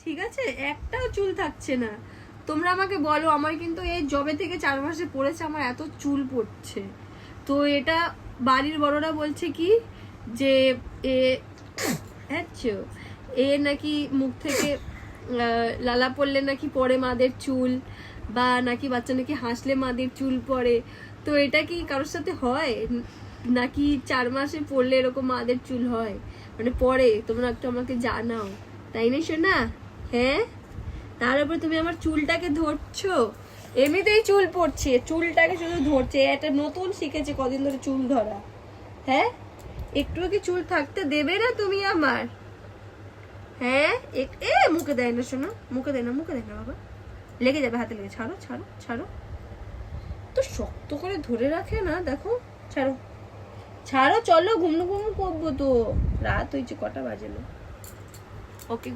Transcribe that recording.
ঠিক আছে, একটাও চুল থাকছে না। তোমরা আমাকে বলো, আমার কিন্তু এই জবে থেকে 4 মাসে পড়েছে আমার এত চুল পড়ছে। তো এটা বাড়ির বড়রা বলছে কি যে এ নাকি মুখ থেকে লালা পড়লে নাকি পড়ে মাদের চুল, বা নাকি বাচ্চা নাকি হাসলে মাদের চুল পড়ে। তো এটা কি কারোর সাথে হয় নাকি 4 মাসে পড়লে এরকম মাদের চুল হয়, মানে পড়ে? তোমরা একটু আমাকে জানাও, তাই না শোনা? হ্যাঁ, তার উপর তুমি আমার চুলটাকে ধরছো। এমনিতেই চুল পড়ছে, চুলটাকে শুধু ধরছে। এটা নতুন শিখেছে কদিন ধরে চুল ধরা। হ্যাঁ, একটু কি চুল থাকতে দেবে না তুমি আমার? হ্যাঁ, মুখে দেয় না শোনা, মুখে দেয় না, মুখে দেয় না বাবা, লেগে যাবে, হাতে লেগে। ছাড়ো ছাড়ো ছাড়ো, তো শক্ত করে ধরে রাখে না, দেখো। ছাড়ো ছাড়ো, চলো ঘুম ঘুম করবো তো, রাত হয়েছে, কটা বাজে না। ওকে।